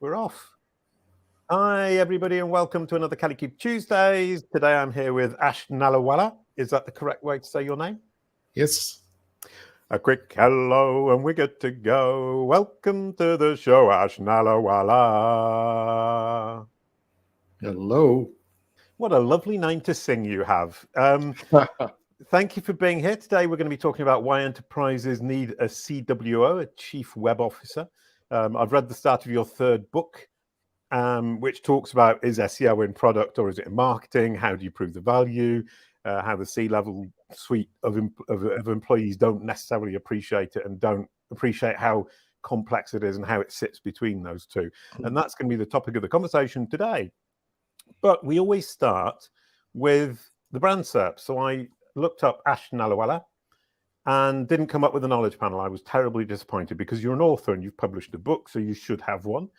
We're off. Hi, everybody, and welcome to another Kalicube Tuesdays. Today I'm here with Nallawalla. Is that the correct way to say your name? Yes. A quick hello, and we're good to go. Welcome to the show, Nallawalla. Hello. What a lovely name to sing you have. Thank you for being here. Today we're going to be talking about why enterprises need a CWO, a Chief Web Officer. I've read the start of your third book, which talks about, is SEO in product or is it in marketing? How do you prove the value? How the C-level suite of employees don't necessarily appreciate it and don't appreciate how complex it is and how it sits between those two. And that's going to be the topic of the conversation today. But we always start with the brand SERP. So I looked up Nallawalla and didn't come up with a knowledge panel. I was terribly disappointed because you're an author and you've published a book, so you should have one.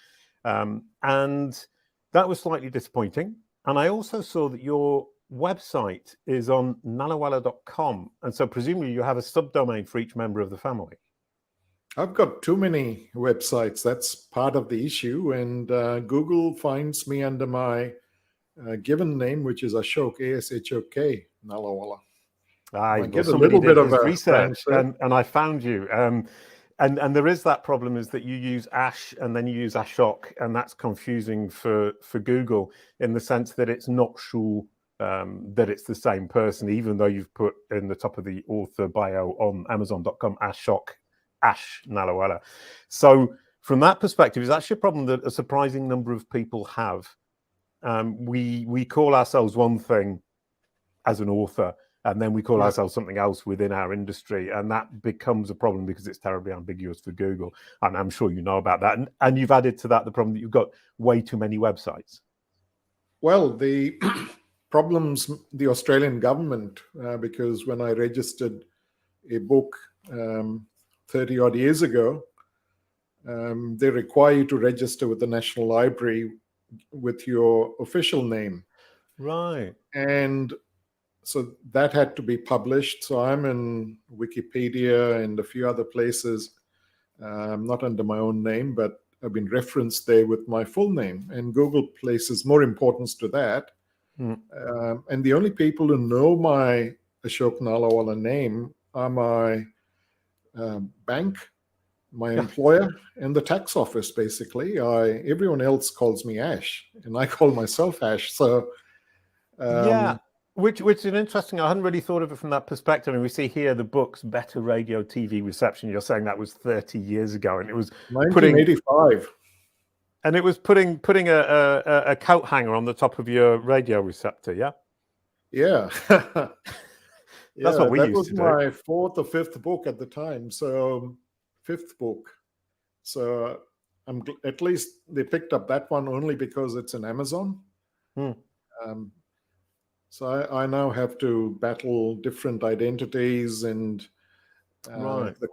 And that was slightly disappointing. And I also saw that your website is on nallawalla.com. And so presumably you have a subdomain for each member of the family. I've got too many websites. That's part of the issue. And Google finds me under my given name, which is Ashok, A-S-H-O-K, Nallawalla. I get a little bit of research and I found you. And there is that problem, is that you use Ash and then you use Ashok, and that's confusing for Google in the sense that it's not sure that it's the same person, even though you've put in the top of the author bio on Amazon.com, Ashok, Nallawalla. So from that perspective, it's actually a problem that a surprising number of people have. We call ourselves one thing as an author, and then we call ourselves something else within our industry, and that becomes a problem because it's terribly ambiguous for Google. And I'm sure you know about that. And you've added to that the problem that you've got way too many websites. Well, the problems, the Australian government, because when I registered a book 30 odd years ago, they require you to register with the National Library with your official name. Right. And so that had to be published. So I'm in Wikipedia and a few other places, not under my own name, but I've been referenced there with my full name. And Google places more importance to that. And the only people who know my Ashok Nallawalla name are my bank, my employer, and the tax office, basically. Everyone else calls me Ash, and I call myself Ash. So yeah. Which is interesting. I hadn't really thought of it from that perspective. And we see here the book's better radio TV reception. You're saying that was 30 years ago, and it was 1985. And it was putting a coat hanger on the top of your radio receptor, yeah? Yeah. That's what we used to do. That was my fourth or fifth book at the time. So fifth book. So at least they picked up that one only because it's in Amazon. So I now have to battle different identities, and the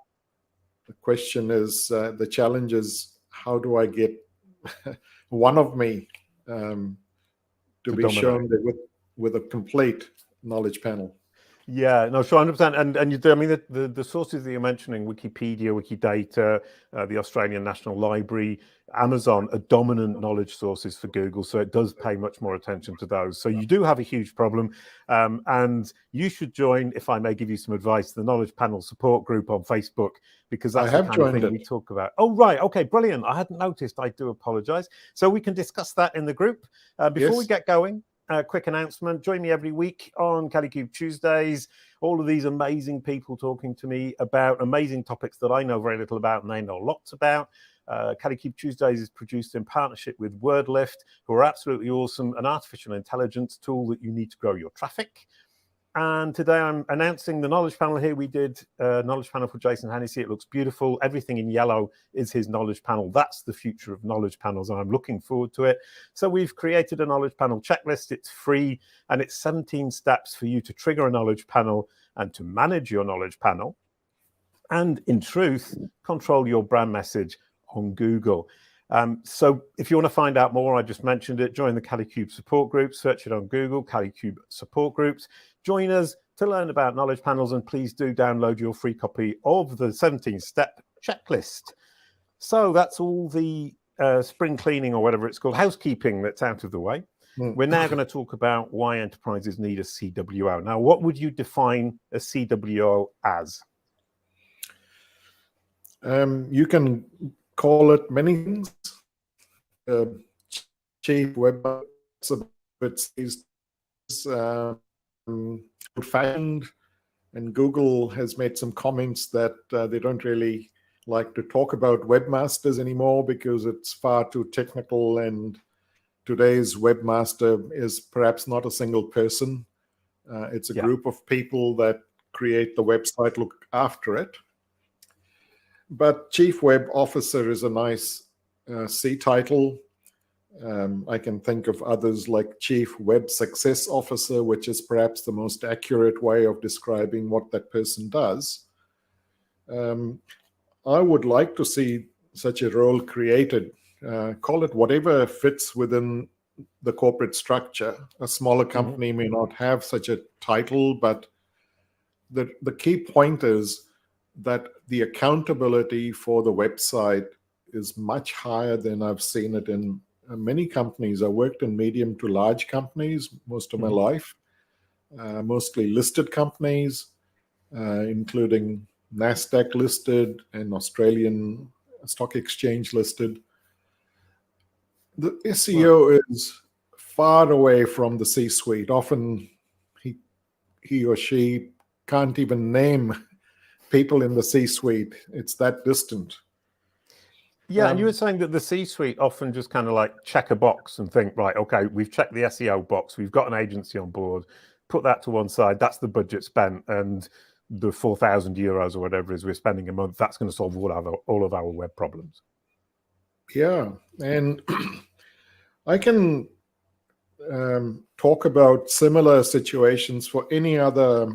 question is, the challenge is, how do I get one of me to be dominate, shown with a complete knowledge panel? Yeah, no, sure, 100%. And you do, I mean, the sources that you're mentioning, Wikipedia, Wikidata, the Australian National Library, Amazon, are dominant knowledge sources for Google. So it does pay much more attention to those. So you do have a huge problem. And you should join, if I may give you some advice, the Knowledge Panel support group on Facebook, because that's the kind of thing we talk about. Oh, right. Okay, brilliant. I hadn't noticed. I do apologize. So we can discuss that in the group. Before we get going, quick announcement. Join me every week on Kalicube Tuesdays. All of these amazing people talking to me about amazing topics that I know very little about and they know lots about. Kalicube Tuesdays is produced in partnership with WordLift, who are absolutely awesome, an artificial intelligence tool that you need to grow your traffic. And today I'm announcing the knowledge panel here. We did a knowledge panel for Jason Hennessey. It looks beautiful. Everything in yellow is his knowledge panel. That's the future of knowledge panels, and I'm looking forward to it. So we've created a knowledge panel checklist. It's free, and it's 17 steps for you to trigger a knowledge panel and to manage your knowledge panel. And in truth, control your brand message on Google. So if you want to find out more, I just mentioned it, join the Kalicube support group, search it on Google, Kalicube support groups. Join us to learn about knowledge panels, and please do download your free copy of the 17-step checklist. So that's all the spring cleaning or whatever it's called, housekeeping that's out of the way. We're now going to talk about why enterprises need a CWO. Now, what would you define a CWO as? You can call it many things. Chief web it's old-fashioned, and Google has made some comments that they don't really like to talk about webmasters anymore because it's far too technical, and today's webmaster is perhaps not a single person. It's a group of people that create the website, look after it. But Chief Web Officer is a nice C title. I can think of others like Chief Web Success Officer, which is perhaps the most accurate way of describing what that person does. I would like to see such a role created. Call it whatever fits within the corporate structure. A smaller company may not have such a title, but the key point is that the accountability for the website is much higher than I've seen it in many companies. I worked in medium to large companies most of my life, mostly listed companies, including NASDAQ listed and Australian Stock Exchange listed. The SEO is far away from the C-suite. Often he or she can't even name people in the C-suite. It's that distant. Yeah, and you were saying that the C-suite often just kind of like check a box and think, right, okay, we've checked the SEO box, we've got an agency on board, put that to one side, that's the budget spent, and the 4,000 euros or whatever it is we're spending a month, that's going to solve all of our web problems. Yeah, and I can talk about similar situations for any other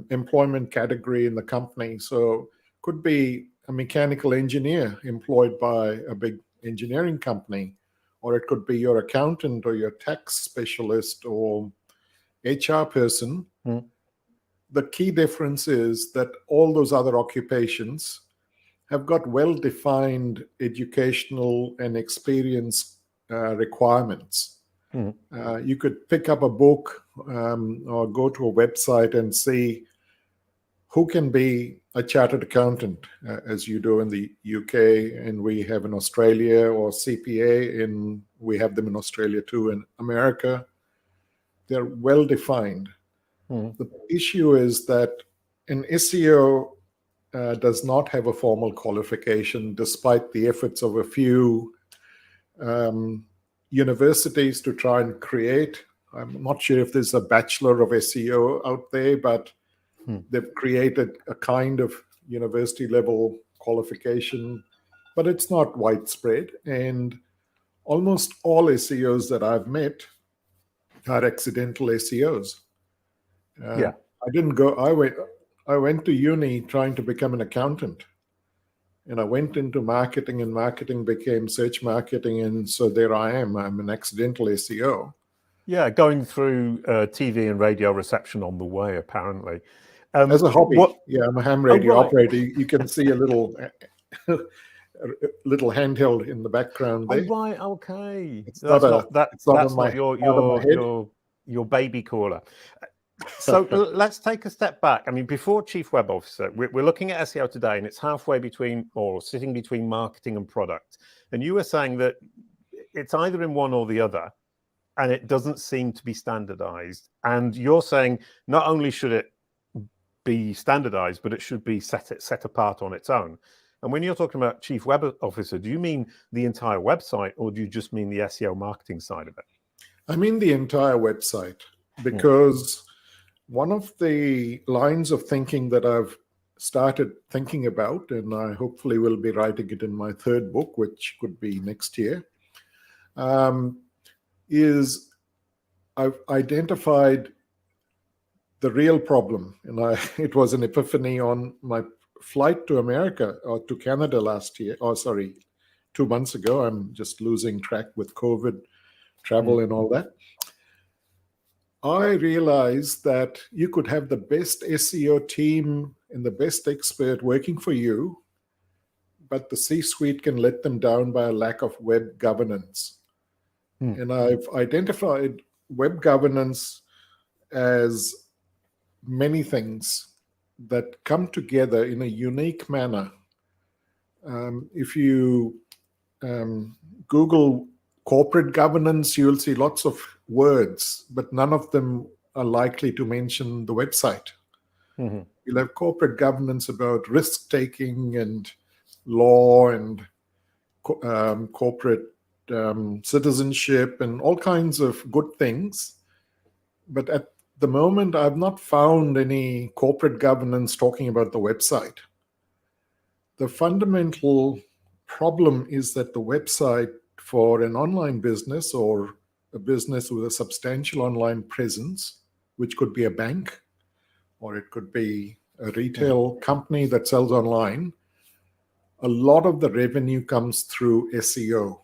employment category in the company. So could be a mechanical engineer employed by a big engineering company, or it could be your accountant or your tax specialist or HR person. The key difference is that all those other occupations have got well-defined educational and experience requirements. You could pick up a book or go to a website and see who can be a chartered accountant, as you do in the UK, and we have in Australia, or CPA, and we have them in Australia too, in America. They're well-defined. The issue is that an SEO does not have a formal qualification, despite the efforts of a few universities to try and create. I'm not sure if there's a Bachelor of SEO out there, but they've created a kind of university level qualification, but it's not widespread. And almost all SEOs that I've met are accidental SEOs. I went to uni trying to become an accountant, and I went into marketing, and marketing became search marketing, and so there I am. I'm an accidental SEO. Yeah, going through TV and radio reception on the way, apparently. As a hobby, I'm a ham radio operator. You can see a little handheld in the background there. Oh, right, okay. That's not your baby caller. So let's take a step back. I mean, before Chief Web Officer, we're looking at SEO today, and it's halfway between, or sitting between, marketing and product. And you were saying that it's either in one or the other, and it doesn't seem to be standardized. And you're saying not only should it be standardized, but it should be set apart on its own. And when you're talking about Chief Web Officer, do you mean the entire website, or do you just mean the SEO marketing side of it? I mean the entire website, because one of the lines of thinking that I've started thinking about, and I hopefully will be writing it in my third book, which could be next year, is I've identified the real problem. And it was an epiphany on my flight to America, or to Canada 2 months ago. I'm just losing track with COVID, travel and all that. I realized that you could have the best SEO team and the best expert working for you, but the C-suite can let them down by a lack of web governance. And I've identified web governance as many things that come together in a unique manner. If you Google corporate governance, you'll see lots of words, but none of them are likely to mention the website. You'll have corporate governance about risk-taking and law and corporate citizenship and all kinds of good things. But at the moment, I've not found any corporate governance talking about the website. The fundamental problem is that the website for an online business or a business with a substantial online presence, which could be a bank or it could be a retail company that sells online, a lot of the revenue comes through SEO,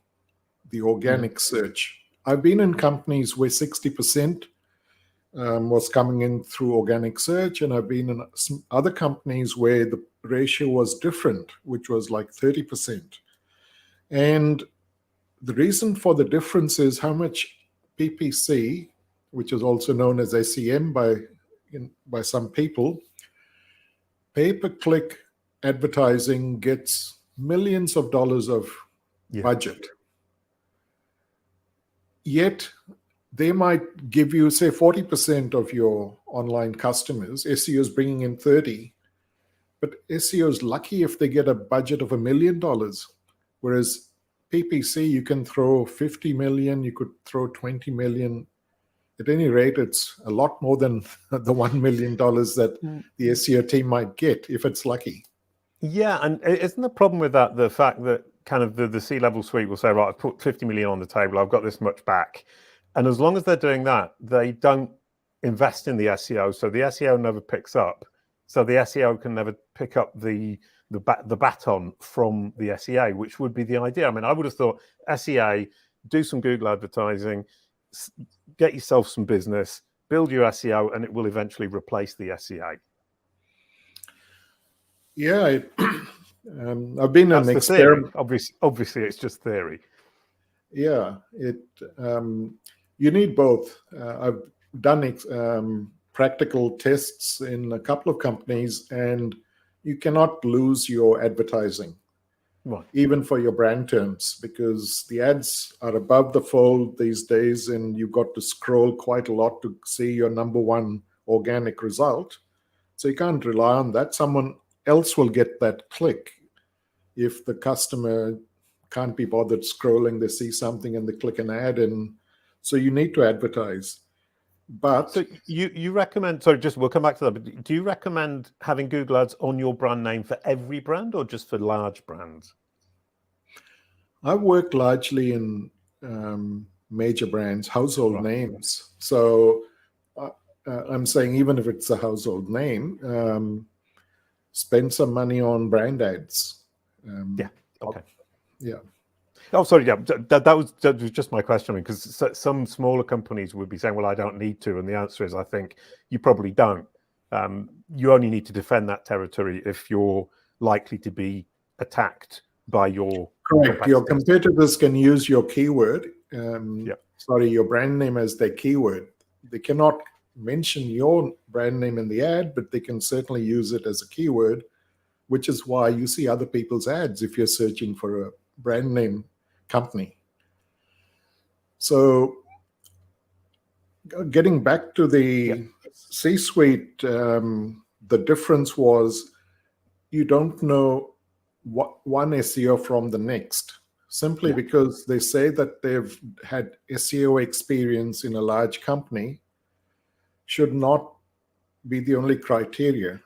the organic search. I've been in companies where 60% was coming in through organic search, and I've been in some other companies where the ratio was different, which was like 30%. And the reason for the difference is how much PPC, which is also known as SEM by some people, pay-per-click advertising gets millions of dollars of budget. Yet they might give you, say, 40% of your online customers. SEO is bringing in 30, but SEO is lucky if they get a budget of $1 million, whereas PPC, you can throw 50 million, you could throw 20 million. At any rate, it's a lot more than the $1 million that the SEO team might get if it's lucky. Yeah, and isn't the problem with that the fact that kind of the C-level suite will say, right, I've put 50 million on the table, I've got this much back. And as long as they're doing that, they don't invest in the SEO. So the SEO never picks up. So the SEO can never pick up the baton from the SEA, which would be the idea. I mean, I would have thought SEA, do some Google advertising, get yourself some business, build your SEO, and it will eventually replace the SEA. Yeah, I've been an experiment. Obviously, it's just theory. Yeah, you need both. I've done practical tests in a couple of companies, and you cannot lose your advertising, even for your brand terms, because the ads are above the fold these days, and you've got to scroll quite a lot to see your number one organic result. So you can't rely on that. Someone else will get that click. If the customer can't be bothered scrolling, they see something and they click an ad, and so you need to advertise. But so you recommend, sorry, just we'll come back to that, but do you recommend having Google Ads on your brand name for every brand or just for large brands? I work largely in major brands, household names. So I'm saying even if it's a household name, spend some money on brand ads. Okay. Yeah. Oh, sorry. Yeah, that was just my question. Because some smaller companies would be saying, "Well, I don't need to," and the answer is, I think you probably don't. You only need to defend that territory if you're likely to be attacked by your correct. Your competitors can use your keyword. Your brand name as their keyword. They cannot mention your brand name in the ad, but they can certainly use it as a keyword, which is why you see other people's ads if you're searching for a brand name company. So getting back to the C-suite, the difference was you don't know what one SEO from the next, simply because they say that they've had SEO experience in a large company should not be the only criteria.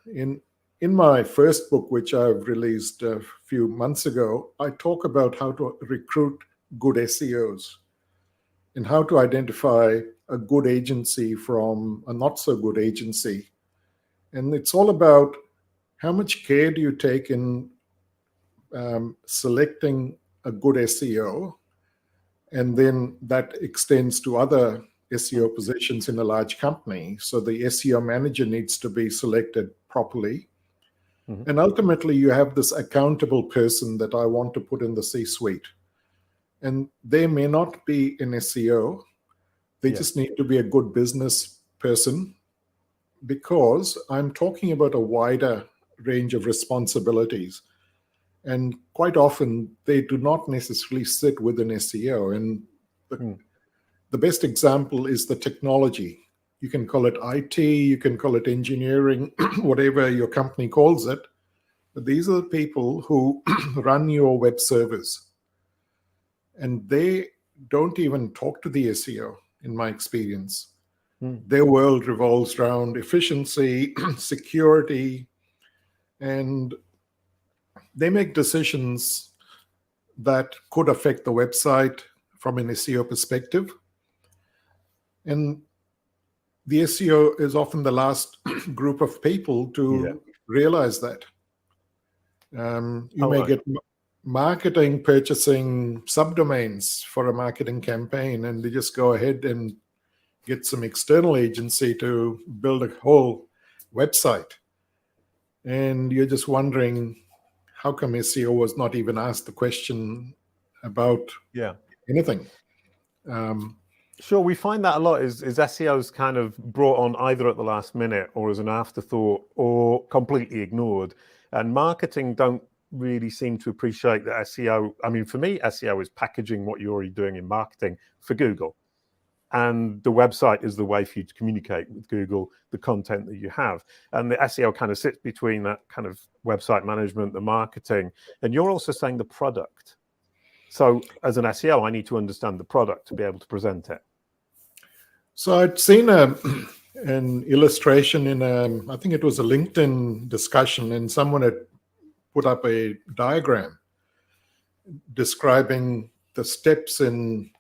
In my first book, which I've released a few months ago, I talk about how to recruit good SEOs and how to identify a good agency from a not so good agency. And it's all about how much care do you take in selecting a good SEO, and then that extends to other SEO positions in a large company. So the SEO manager needs to be selected properly. And ultimately, you have this accountable person that I want to put in the C-suite. And they may not be an SEO. They just need to be a good business person, because I'm talking about a wider range of responsibilities. And quite often, they do not necessarily sit within SEO. And the best example is the technology. You can call it IT, you can call it engineering, whatever your company calls it. But these are the people who run your web servers. And they don't even talk to the SEO, in my experience. Their world revolves around efficiency, security, and they make decisions that could affect the website from an SEO perspective. And the SEO is often the last group of people to realize that. You may get marketing purchasing subdomains for a marketing campaign, and they just go ahead and get some external agency to build a whole website. And you're just wondering, how come SEO was not even asked the question about anything? Sure, we find that a lot is SEO's kind of brought on either at the last minute or as an afterthought or completely ignored. And marketing don't really seem to appreciate that SEO. I mean, for me, SEO is packaging what you're already doing in marketing for Google. And the website is the way for you to communicate with Google, the content that you have. And the SEO kind of sits between that kind of website management, the marketing, and you're also saying the product. So as an SEO, I need to understand the product to be able to present it. So I'd seen an illustration in I think it was a LinkedIn discussion, and someone had put up a diagram describing the steps in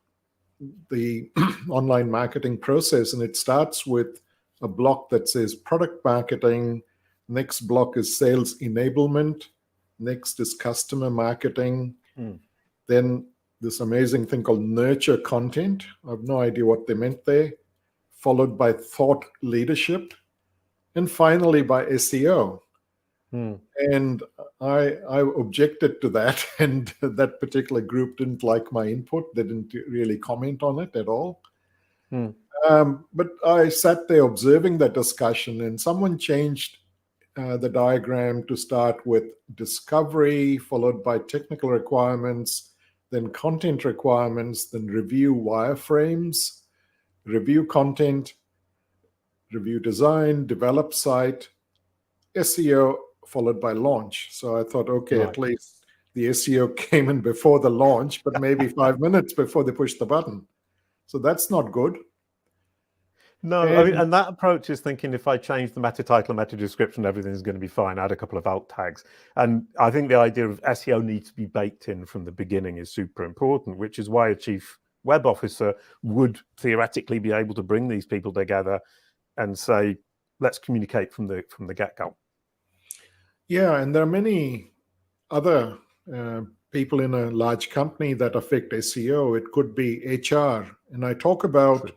the online marketing process. And it starts with a block that says product marketing. Next block is sales enablement. Next is customer marketing. Then this amazing thing called nurture content. I have no idea what they meant there. Followed by thought leadership. And finally by SEO. And I objected to that, and that particular group didn't like my input. They didn't really comment on it at all. But I sat there observing that discussion, and someone changed the diagram to start with discovery, followed by technical requirements, then content requirements, then review wireframes, review content, review design, develop site, SEO, followed by launch. So I thought, okay, at least the SEO came in before the launch, but maybe 5 minutes before they pushed the button. So that's not good. No, I mean, and that approach is thinking if I change the meta title, meta description, everything's going to be fine. Add a couple of alt tags. And I think the idea of SEO needs to be baked in from the beginning is super important, which is why a chief web officer would theoretically be able to bring these people together and say, let's communicate from the get-go. Yeah, and there are many other people in a large company that affect SEO. It could be HR. And I talk about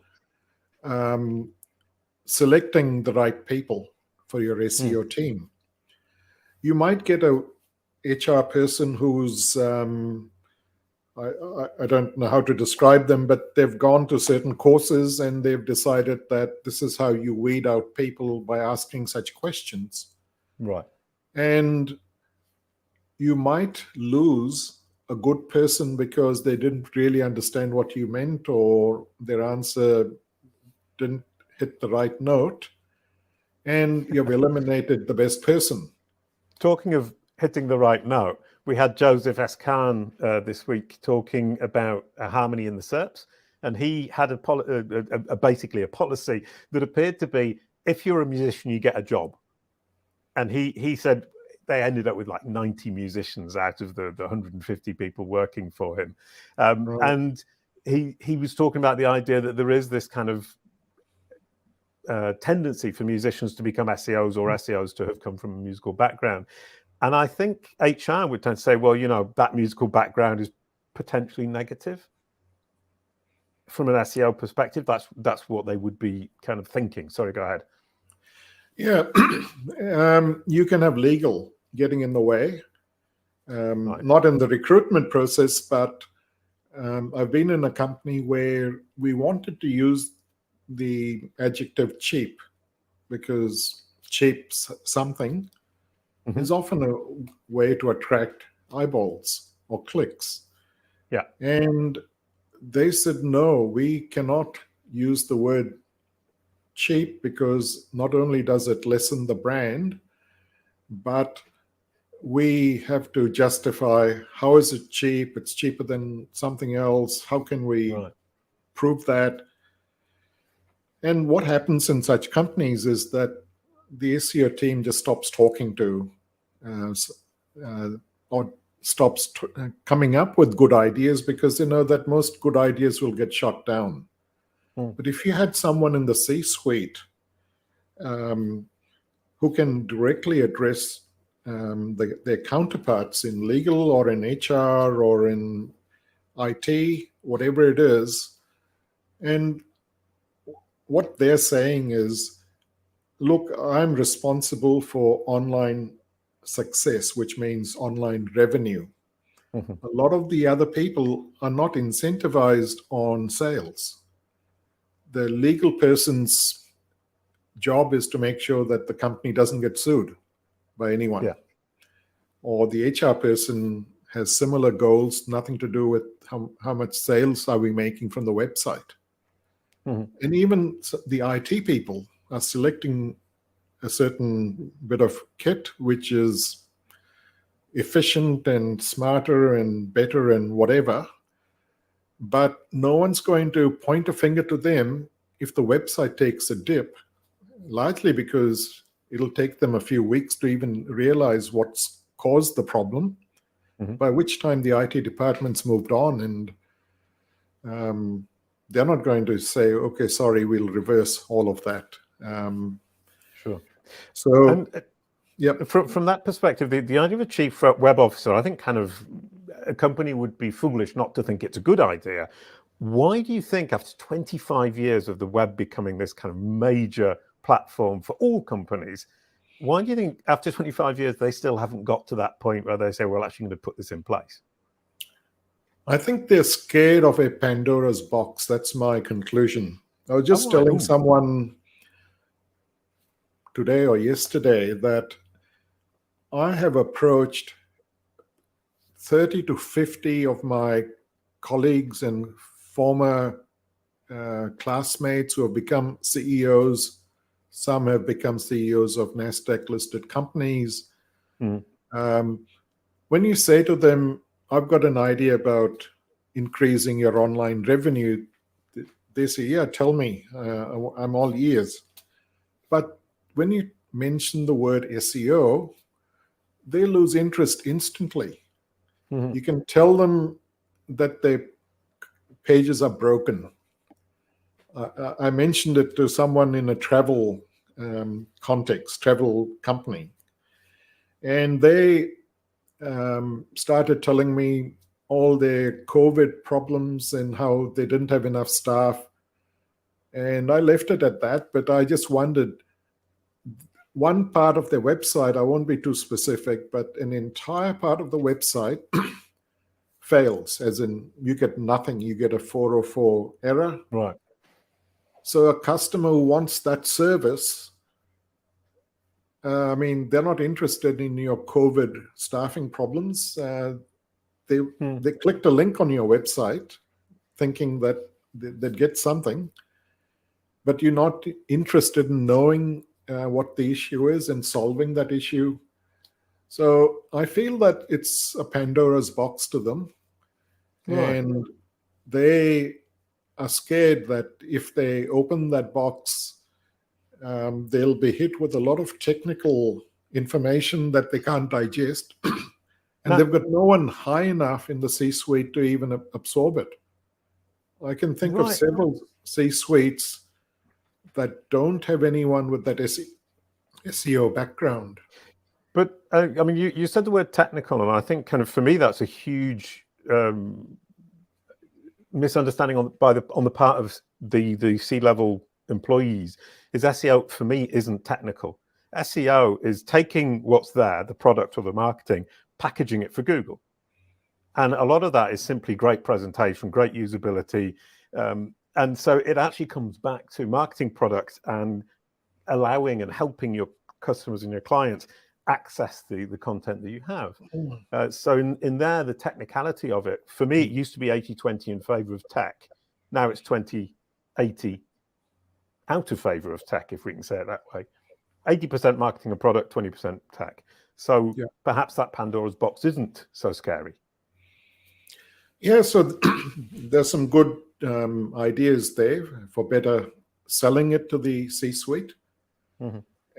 selecting the right people for your SEO team. You might get a HR person who's, I don't know how to describe them, but they've gone to certain courses and they've decided that this is how you weed out people by asking such questions. Right. And you might lose a good person because they didn't really understand what you meant, or their answer didn't hit the right note, and you've eliminated the best person. Talking of hitting the right note, we had Joseph S. Khan this week talking about harmony in the SERPs, and he had basically a policy that appeared to be, if you're a musician, you get a job. And he said they ended up with like 90 musicians out of the 150 people working for him. And he was talking about the idea that there is this kind of tendency for musicians to become SEOs or SEOs to have come from a musical background. And I think HR would tend to say, well, you know, that musical background is potentially negative. From an SEO perspective, that's what they would be kind of thinking. Sorry, go ahead. Yeah, you can have legal getting in the way. Right. Not in the recruitment process, but I've been in a company where we wanted to use the adjective cheap because cheap something is often a way to attract eyeballs or clicks. Yeah. And they said, no, we cannot use the word cheap because not only does it lessen the brand, but we have to justify how is it cheap? It's cheaper than something else. How can we prove that? And what happens in such companies is that the SEO team just stops talking to or stops coming up with good ideas because they know that most good ideas will get shot down. But if you had someone in the C-suite who can directly address their counterparts in legal or in HR or in IT, whatever it is, and what they're saying is, look, I'm responsible for online success, which means online revenue. A lot of the other people are not incentivized on sales. The legal person's job is to make sure that the company doesn't get sued by anyone. Yeah. Or the HR person has similar goals, nothing to do with how much sales are we making from the website. And even the IT people are selecting a certain bit of kit, which is efficient and smarter and better and whatever. But no one's going to point a finger to them if the website takes a dip, largely because it'll take them a few weeks to even realize what's caused the problem, by which time the IT department's moved on, and they're not going to say, okay, sorry, we'll reverse all of that. Sure. So, and, from that perspective, the idea of a chief web officer, I think kind of a company would be foolish not to think it's a good idea. Why do you think after 25 years of the web becoming this kind of major platform for all companies, why do you think after 25 years they still haven't got to that point where they say, well, actually going to put this in place? I think they're scared of a Pandora's box. That's my conclusion. I was just telling someone today or yesterday that I have approached 30 to 50 of my colleagues and former classmates who have become CEOs. Some have become CEOs of NASDAQ-listed companies. When you say to them, I've got an idea about increasing your online revenue, they say, yeah, tell me, I'm all ears. But when you mention the word SEO, they lose interest instantly. You can tell them that their pages are broken. I mentioned it to someone in a travel context, travel company, and they started telling me all their COVID problems and how they didn't have enough staff. And I left it at that, but I just wondered, one part of their website, I won't be too specific, but an entire part of the website fails, as in you get nothing, you get a 404 error. Right. So a customer who wants that service, they're not interested in your COVID staffing problems. They clicked a link on your website thinking that they'd get something, but you're not interested in knowing what the issue is and solving that issue. So I feel that it's a Pandora's box to them. Right. And they are scared that if they open that box, they'll be hit with a lot of technical information that they can't digest. And they've got no one high enough in the C-suite to even absorb it. I can think of several C-suites that don't have anyone with that SEO background. But you said the word technical, and I think kind of for me that's a huge misunderstanding on the part of the C-level employees. Is SEO for me isn't technical. SEO is taking what's there, the product or the marketing, packaging it for Google. And a lot of that is simply great presentation, great usability. And so it actually comes back to marketing products and allowing and helping your customers and your clients access the content that you have. So in there, the technicality of it, for me, it used to be 80-20 in favor of tech. Now it's 20-80 out of favor of tech, if we can say it that way. 80% marketing and product, 20% tech. So perhaps that Pandora's box isn't so scary. Yeah, so there's some good ideas there for better selling it to the C-suite.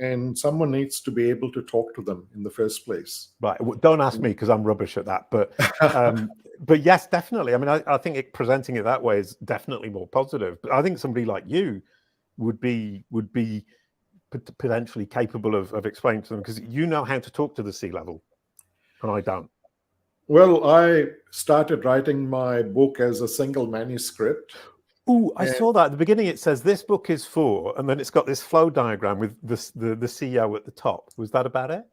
And someone needs to be able to talk to them in the first place. Right. Well, don't ask me because I'm rubbish at that. But yes, definitely. I mean, I think presenting it that way is definitely more positive. But I think somebody like you would be potentially capable of explaining to them, because you know how to talk to the C-level, and I don't. Well, I started writing my book as a single manuscript. Oh, I saw that at the beginning. It says this book is for, and then it's got this flow diagram with the CEO at the top. Was that about it?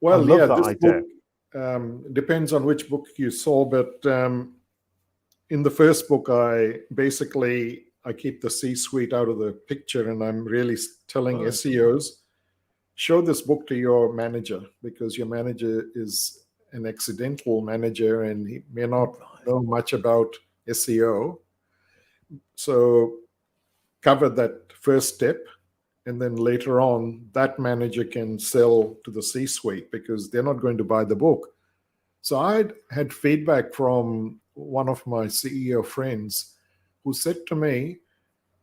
Well, I love yeah, that this idea. book depends on which book you saw, but in the first book, I keep the C-suite out of the picture, and I'm really telling SEOs, show this book to your manager, because your manager is an accidental manager and he may not know much about SEO. So cover that first step, and then later on that manager can sell to the C-suite, because they're not going to buy the book. So I had feedback from one of my CEO friends who said to me,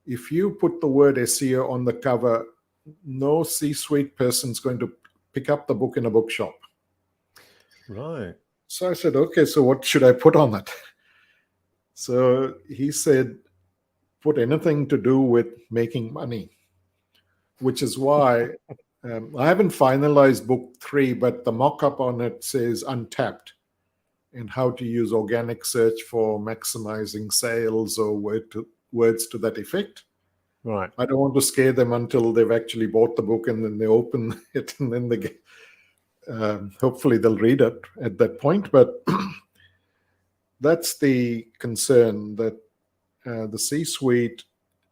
if you put the word SEO on the cover, no C-suite person's going to pick up the book in a bookshop. Right. So I said, okay, so what should I put on it? So he said, put anything to do with making money, which is why I haven't finalized book 3, but the mock-up on it says Untapped, and how to use organic search for maximizing sales, or words to that effect. Right. I don't want to scare them until they've actually bought the book and then they open it, and then they get, hopefully they'll read it at that point. But that's the concern, that the C-suite,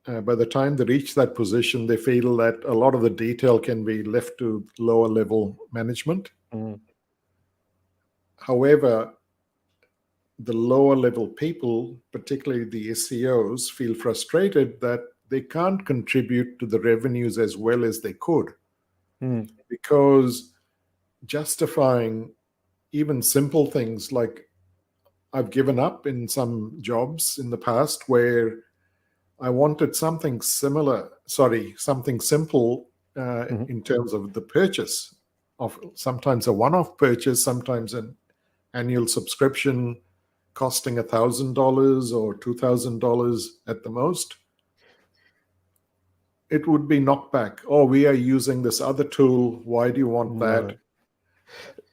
by the time they reach that position, they feel that a lot of the detail can be left to lower level management. However, the lower level people, particularly the SEOs, feel frustrated that they can't contribute to the revenues as well as they could, because justifying even simple things like, I've given up in some jobs in the past where I wanted something simple in terms of the purchase of sometimes a one-off purchase, sometimes an annual subscription costing $1,000 or $2,000 at the most. It would be knocked back. Oh, we are using this other tool. Why do you want that?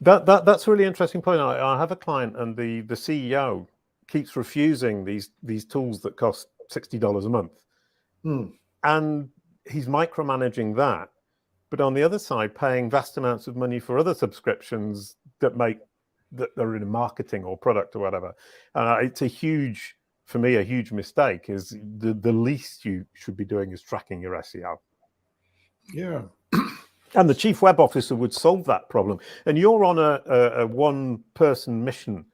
That's a really interesting point. I have a client, and the CEO keeps refusing these tools that cost $60 a month, and he's micromanaging that. But on the other side, paying vast amounts of money for other subscriptions that are in marketing or product or whatever. It's for me, a huge mistake. Is the least you should be doing is tracking your SEO. Yeah. And the chief web officer would solve that problem. And you're on a one-person mission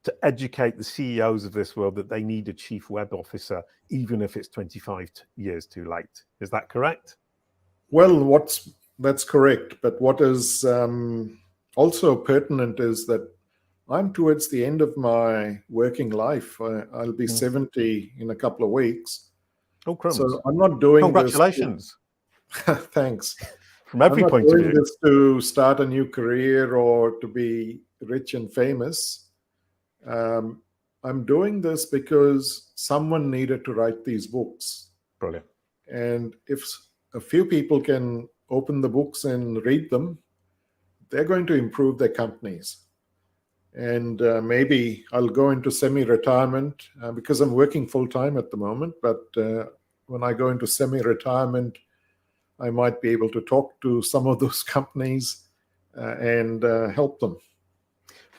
to educate the CEOs of this world that they need a chief web officer, even if it's 25 years too late. Is that correct? Well, that's correct. But what is also pertinent is that I'm towards the end of my working life. I'll be 70 in a couple of weeks. Oh, crumbs. So I'm not doing Congratulations. this. Thanks. From every point of view. I'm not doing this to start a new career or to be rich and famous. I'm doing this because someone needed to write these books. Brilliant. And if a few people can open the books and read them, they're going to improve their companies. And maybe I'll go into semi-retirement because I'm working full-time at the moment. But when I go into semi-retirement, I might be able to talk to some of those companies and help them.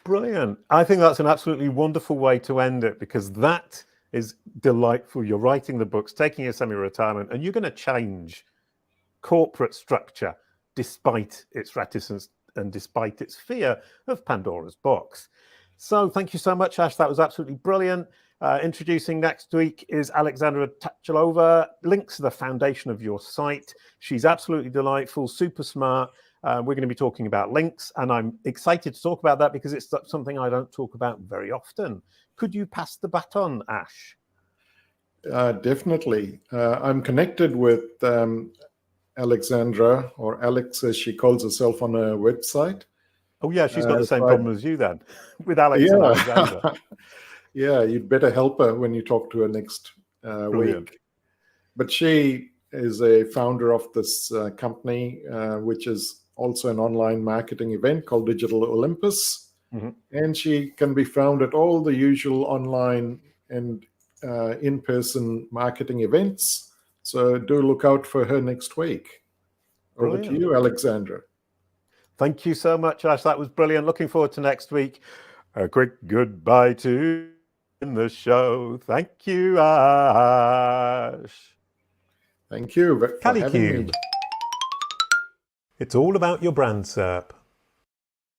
Brilliant. I think that's an absolutely wonderful way to end it, because that is delightful. You're writing the books, taking a semi-retirement, and you're going to change corporate structure despite its reticence and despite its fear of Pandora's box. So thank you so much, Ash. That was absolutely brilliant. Introducing next week is Alexandra Tachalova. Links to the foundation of your site. She's absolutely delightful, super smart. We're going to be talking about links, and I'm excited to talk about that because it's something I don't talk about very often. Could you pass the baton, Ash? Definitely. I'm connected with Alexandra, or Alex as she calls herself on her website. Oh yeah, she's got the same problem as you then, with Alex and Alexandra. Yeah, you'd better help her when you talk to her next week. But she is a founder of this company, which is also an online marketing event called Digital Olympus. Mm-hmm. And she can be found at all the usual online and in-person marketing events. So do look out for her next week. Over to you, Alexandra. Thank you so much, Ash. That was brilliant. Looking forward to next week. A quick goodbye to in the show. Thank you, Ash. Thank you for having me. Kalicube. It's all about your brand SERP.